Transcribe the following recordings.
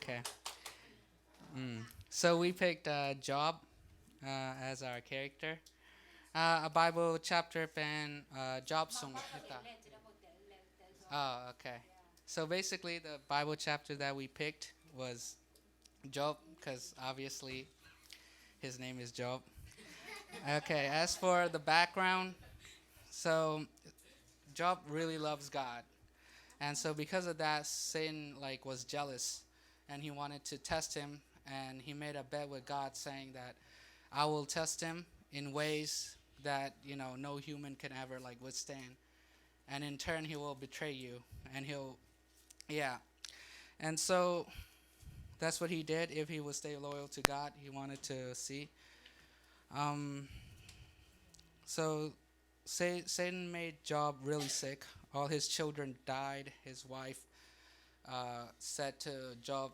Okay. So we picked Job as our character. A Bible chapter pen Job sung. Oh, okay. So basically, the Bible chapter that we picked was Job, because obviously his name is Job. Okay. As for the background, so Job really loves God, and so because of that, Satan like was jealous, and he wanted to test him, and he made a bet with God, saying that I will test him in ways that no human can ever like withstand, and in turn he will betray you, and he'll yeah, and so that's what he did. If he would stay loyal to God, he wanted to see. Um, so Satan made Job really sick. All his children died. His wife said to Job,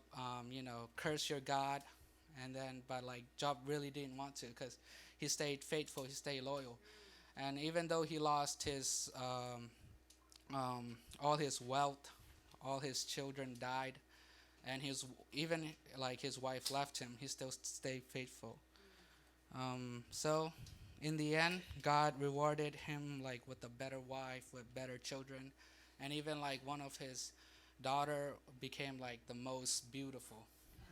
curse your God. And then, but like Job really didn't want to because he stayed faithful, he stayed loyal. And even though he lost his all his wealth, all his children died, and his even like his wife left him, he still stayed faithful. So in the end, God rewarded him like with a better wife, with better children, and even like one of his daughter became like the most beautiful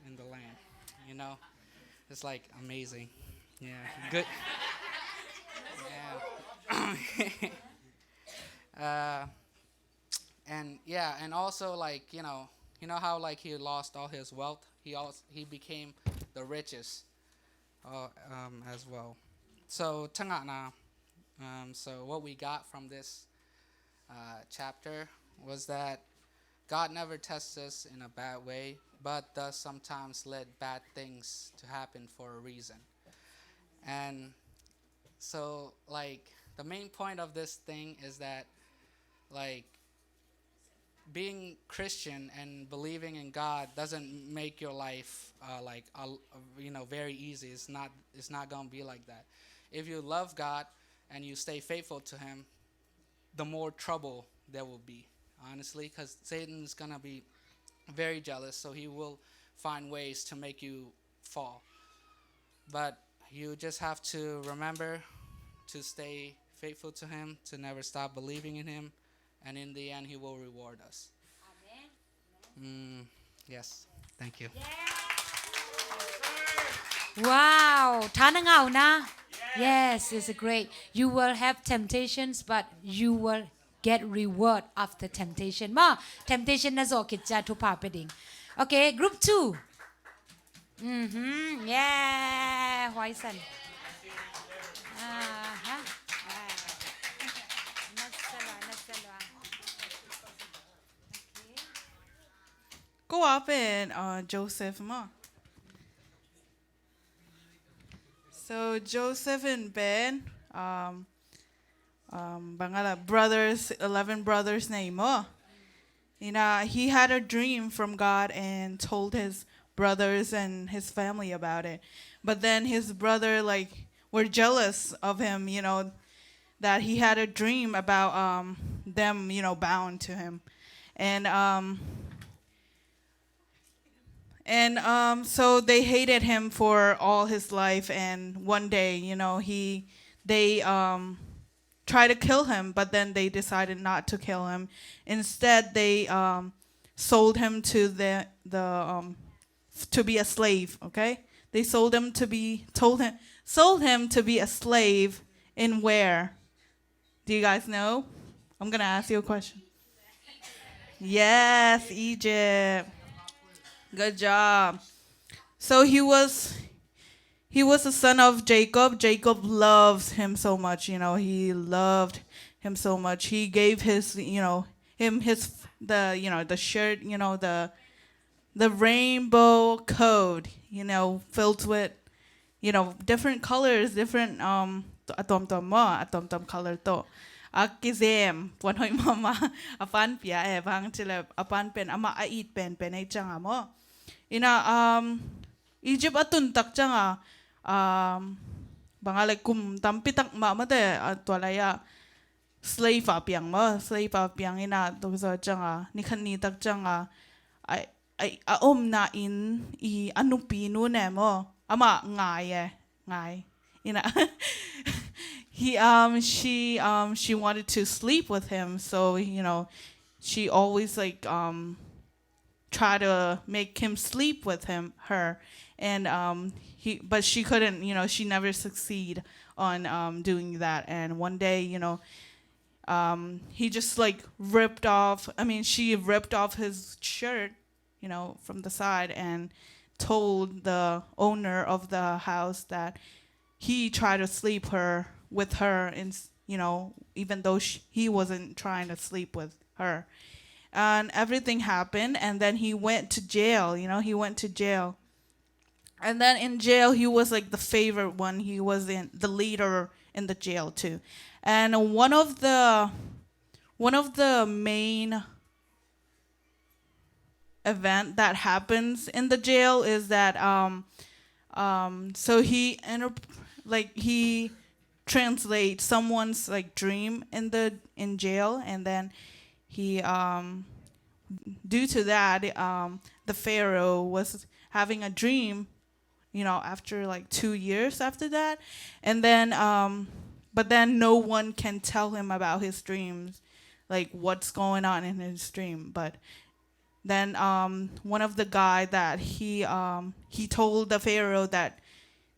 in the land. You know, it's like amazing. Yeah, good. Yeah. uh, and yeah, and also like how like he lost all his wealth. He became the richest as well. So tanga na. So what we got from this chapter was that God never tests us in a bad way, but does sometimes let bad things to happen for a reason. And so like the main point of this thing is that like being Christian and believing in God doesn't make your life very easy. It's not gonna be like that. If you love God and you stay faithful to Him, the more trouble there will be. Honestly, because Satan's gonna be very jealous, so he will find ways to make you fall. But you just have to remember to stay faithful to Him, to never stop believing in Him, and in the end, He will reward us. Mm, yes, thank you. Wow, Tanangao na. Yes, it's great. You will have temptations, but you will get reward after temptation. Ma, temptation na zo kitja to papading. Okay, group two. Yeah, Huaisan. Uh-huh. Nasalwa, nasalwa. Go up and Joseph ma. So Joseph and Ben, bangala brothers, 11 brothers name mo. He had a dream from God and told his brothers and his family about it. But then his brother like were jealous of him, that he had a dream about them, bound to him. And so they hated him for all his life. And one day, they tried to kill him, but then they decided not to kill him. Instead, they sold him to to be a slave. Okay, they sold him to be a slave in where? Do you guys know? I'm gonna ask you a question. Yes, Egypt. Good job. So he was a son of Jacob. Jacob loves him so much, he loved him so much. He gave him the shirt, the rainbow coat, filled with, different colors, different atom color to. Akizem, puanoy mama, apan pia bang chile apan pen ama ait pen ay changa mo. Egypt atun tak changa bangalay kum tampitak mama de atwalaya slave apiang mo slave apiang ina to sa changa ni tak changa ay a na in I anupi nu ne mo ama ngai you know she wanted to sleep with him, so she always like try to make him sleep with her, and but she couldn't, she never succeed on doing that. And one day, he just like she ripped off his shirt, from the side, and told the owner of the house that he tried to sleep her with her, and even though he wasn't trying to sleep with her. And everything happened, and then he went to jail. He went to jail, and then in jail he was like the favorite one. He was the leader in the jail too. And one of the main event that happens in the jail is that so he translates someone's like dream in jail, and then he due to that, the pharaoh was having a dream, after like 2 years after that. And then but then no one can tell him about his dreams, like what's going on in his dream. But then one of the guy that he told the pharaoh that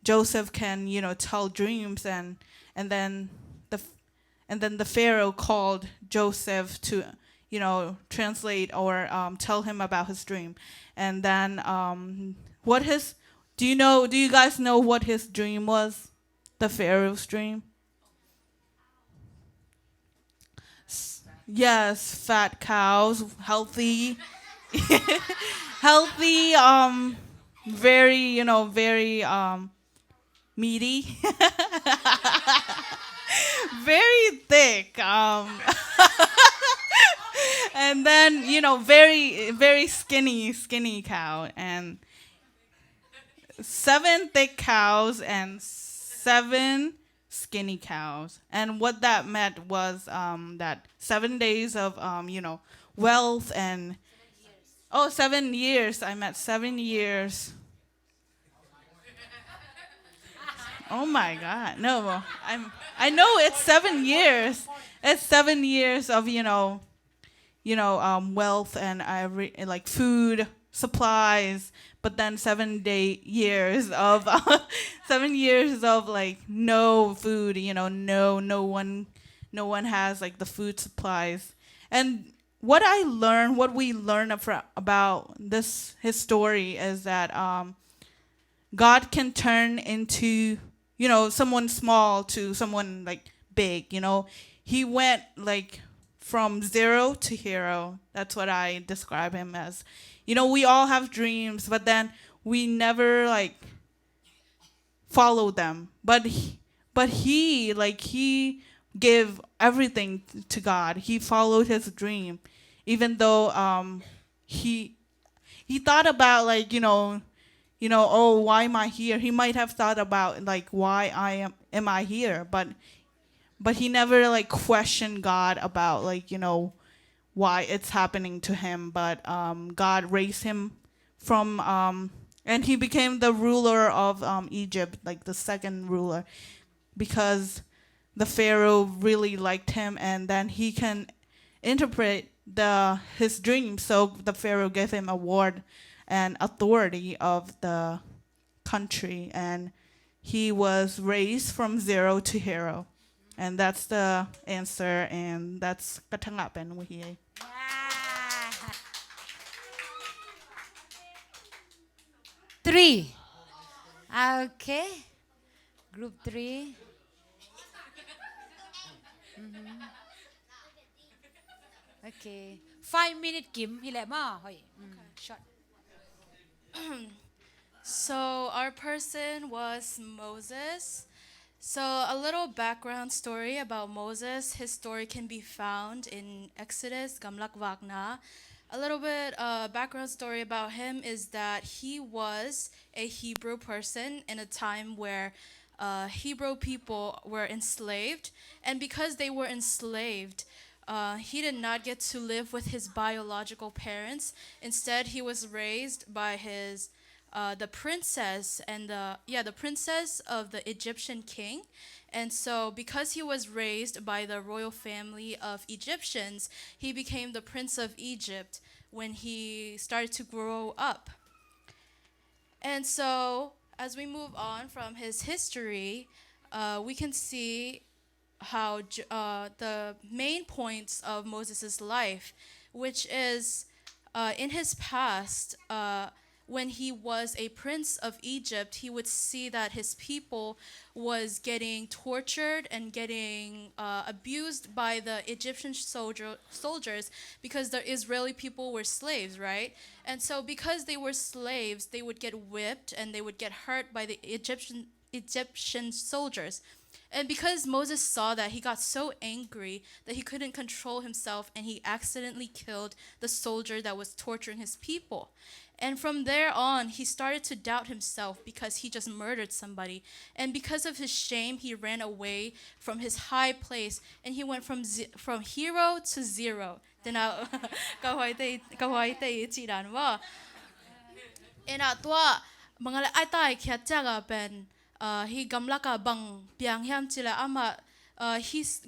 Joseph can tell dreams, and then the pharaoh called Joseph to translate or tell him about his dream. And then do you guys know what his dream was? The pharaoh's dream? Yes, fat cows, healthy, healthy, very meaty, very thick, and then very very skinny cow, and 7 thick cows and 7 skinny cows. And what that meant was that 7 days of wealth, and 7 years. I meant 7 years. Oh my God! No, I know it's 7 years. It's 7 years of wealth and like food supplies. But then 7 years of 7 years of like no food. No one has like the food supplies. And what we learn about his story is that God can turn into someone small to someone like big. He went like from zero to hero. That's what I describe him as. We all have dreams, but then we never like follow them. But he gave everything to God. He followed his dream, even though he thought about like oh, why am I here? He might have thought about like why am I here, but he never like questioned God about like why it's happening to him. But God raised him from and he became the ruler of Egypt, like the second ruler, because the Pharaoh really liked him, and then he can interpret his dreams. So the Pharaoh gave him award and authority of the country, and he was raised from zero to hero. And that's the answer, and that's katangapan wihi. Yeah. 3. Okay. Group 3. Okay. 5 minute Kim. Hile ma. Hoy. Short. So our person was Moses. So a little background story about Moses. His story can be found in Exodus, Gamlak Vagna. A little bit background story about him is that he was a Hebrew person in a time where Hebrew people were enslaved, and because they were enslaved, he did not get to live with his biological parents. Instead, he was raised by his the princess and the princess of the Egyptian king. And so because he was raised by the royal family of Egyptians, he became the prince of Egypt when he started to grow up. And so as we move on from his history, we can see how the main points of Moses' life, which is in his past, when he was a prince of Egypt, he would see that his people was getting tortured and getting abused by the Egyptian soldiers because the Israeli people were slaves, right? And so because they were slaves, they would get whipped and they would get hurt by the Egyptian soldiers. And because Moses saw that, he got so angry that he couldn't control himself and he accidentally killed the soldier that was torturing his people. And from there on, he started to doubt himself because he just murdered somebody. And because of his shame, he ran away from his high place and he went from hero to zero. Câu hỏi tây chỉ đàn wa. And tua mga ai tai kia chaga ben he gamlaka bang piang hiam chila ama.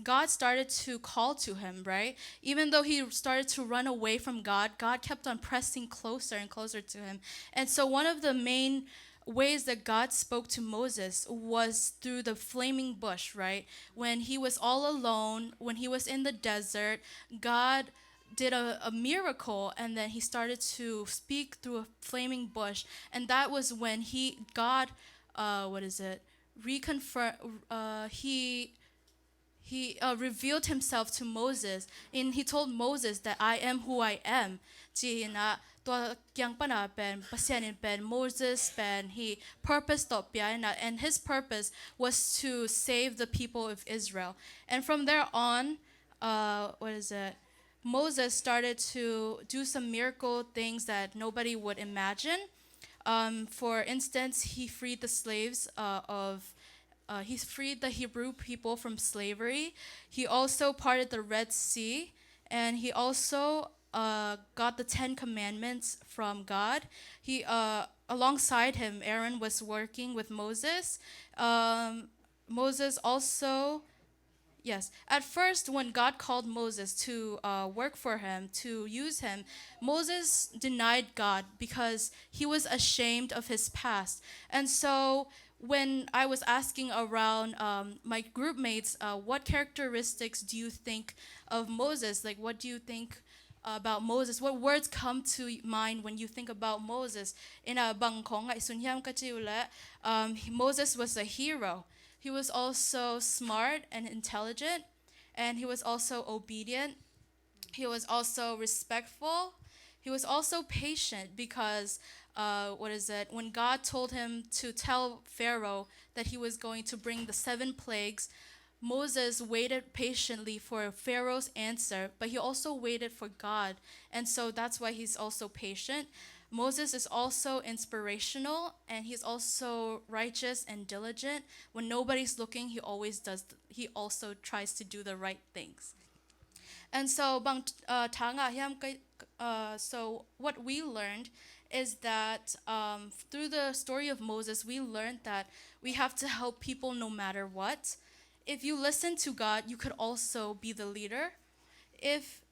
God started to call to him, right? Even though he started to run away from God, God kept on pressing closer and closer to him. And so one of the main ways that God spoke to Moses was through the flaming bush, right? When he was all alone, when he was in the desert, God did a miracle, and then he started to speak through a flaming bush. And that was when God he revealed himself to Moses, and he told Moses that I am who I am. Moses he purposed and his purpose was to save the people of Israel. And from there on, Moses started to do some miracle things that nobody would imagine. For instance, he freed the slaves he freed the Hebrew people from slavery. He also parted the Red Sea, and he also got the 10 Commandments from God. Alongside him, Aaron was working with Moses. Moses also, at first when God called Moses to work for him, to use him, Moses denied God because he was ashamed of his past. And so when I was asking around my group mates, what characteristics do you think of Moses? Like, what do you think about Moses? What words come to mind when you think about Moses? Moses was a hero. He was also smart and intelligent, and he was also obedient. He was also respectful. He was also patient because when God told him to tell Pharaoh that he was going to bring the 7 plagues, Moses waited patiently for Pharaoh's answer, but he also waited for God. And so that's why he's also patient. Moses is also inspirational, and he's also righteous and diligent. When nobody's looking, he also tries to do the right things. And so so what we learned is that through the story of Moses, we learned that we have to help people no matter what. If you listen to God, you could also be the leader.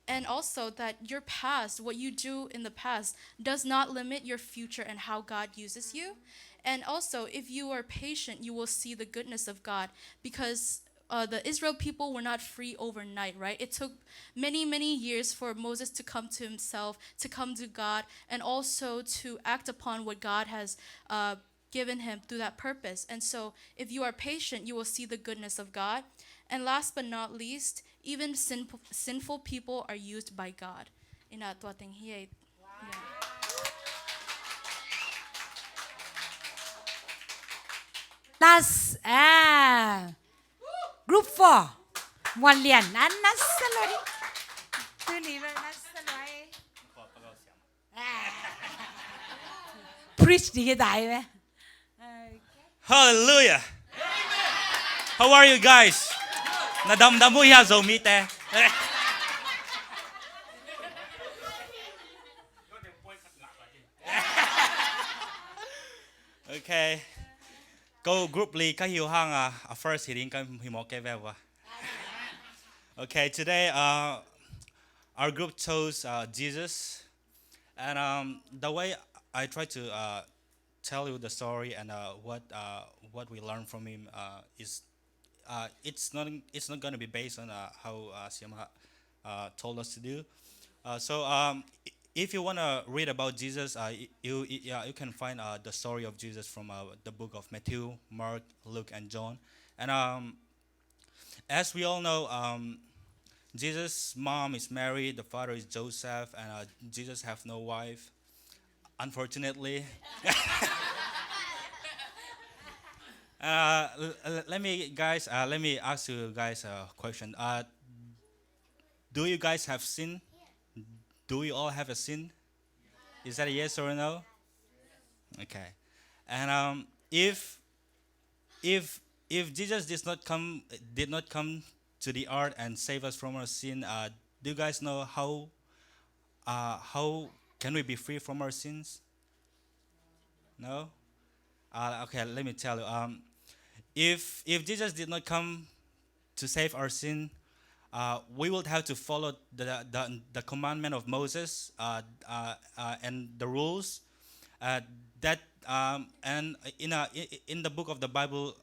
And also that your past, what you do in the past, does not limit your future and how God uses you. And also, if you are patient, you will see the goodness of God, because the Israel people were not free overnight, right? It took many, many years for Moses to come to himself, to come to God, and also to act upon what God has given him through that purpose. And so if you are patient, you will see the goodness of God. And last but not least, even sinful people are used by God. Last, group 4, Muanlian, nasalori. Preach đi cái đại vậy. Hallelujah. How are you guys? Nadamdam mo ya Zomi te. Okay. Go group Lee ka hiu hang first hitting ka himo ke vewa. Okay, today our group chose Jesus, and the way I try to tell you the story and what we learned from him is it's not going to be based on how Siama told us to do. So if you want to read about Jesus, you can find the story of Jesus from the book of Matthew, Mark, Luke, and John. And as we all know, Jesus' mom is Mary, the father is Joseph, and Jesus have no wife, unfortunately. Let me ask you guys a question. Do you guys have sin? Do we all have a sin? Is that a yes or a no? Okay. And if Jesus did not come to the earth and save us from our sin, do you guys know how can we be free from our sins? No. Okay. Let me tell you. If Jesus did not come to save our sin, we would have to follow the commandment of Moses and the rules that and in the book of the Bible,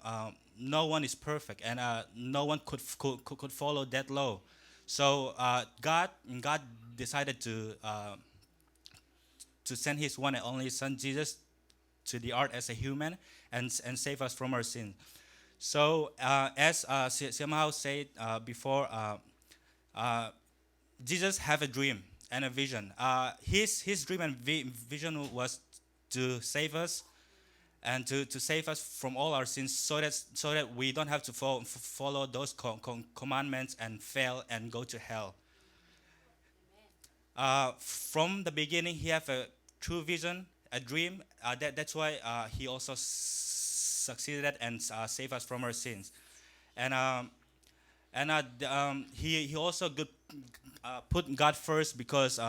no one is perfect, and no one could follow that law. So God decided to send His one and only Son Jesus to the earth as a human and save us from our sin. So as Siamahao said before, Jesus have a dream and a vision. His dream and vision was to save us and to save us from all our sins, so that we don't have to follow those commandments and fail and go to hell. From the beginning, he have a true vision, a dream. That's why he also succeeded and saved us from our sins. And he also put God first, because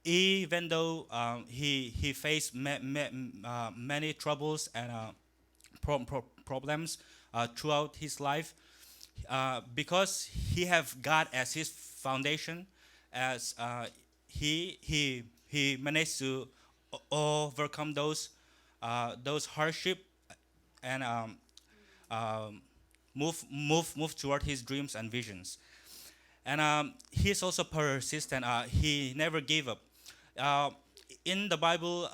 even though he faced many troubles and problems throughout his life, because he have God as his foundation, as he managed to overcome those hardship and move toward his dreams and visions. And he's also persistent. He never gave up. In the Bible,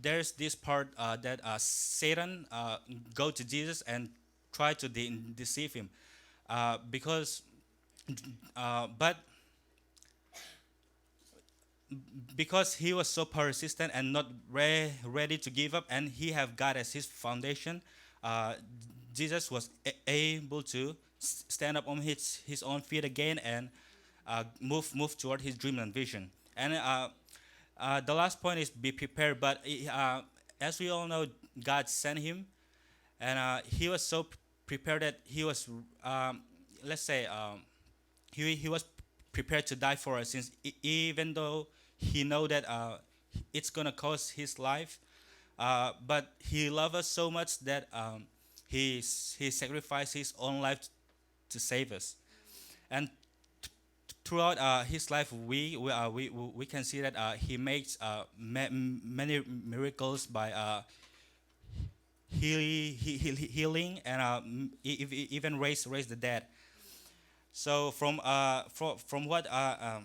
there's this part that Satan go to Jesus and try to deceive him, but because he was so persistent and not ready to give up, and he have God as his foundation, Jesus was able to stand up on his own feet again and move toward his dream and vision. And the last point is be prepared. But as we all know, God sent him, and he was so prepared that he was, let's say, he was prepared to die for us, since even though he know that it's gonna cost his life, but he loved us so much that he sacrificed his own life to save us. And throughout his life, we can see that he makes many miracles by healing and even raise the dead. So from what I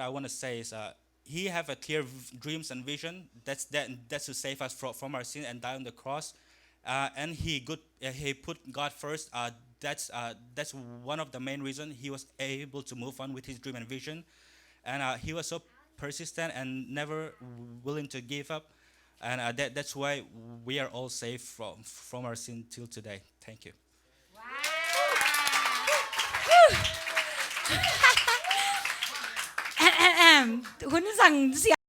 want to say is, he have a clear dreams and vision. That's to save us from our sin and die on the cross. And he put God first. That's one of the main reasons he was able to move on with his dream and vision. And he was so persistent and never willing to give up. And that's why we are all saved from our sin till today. Thank you.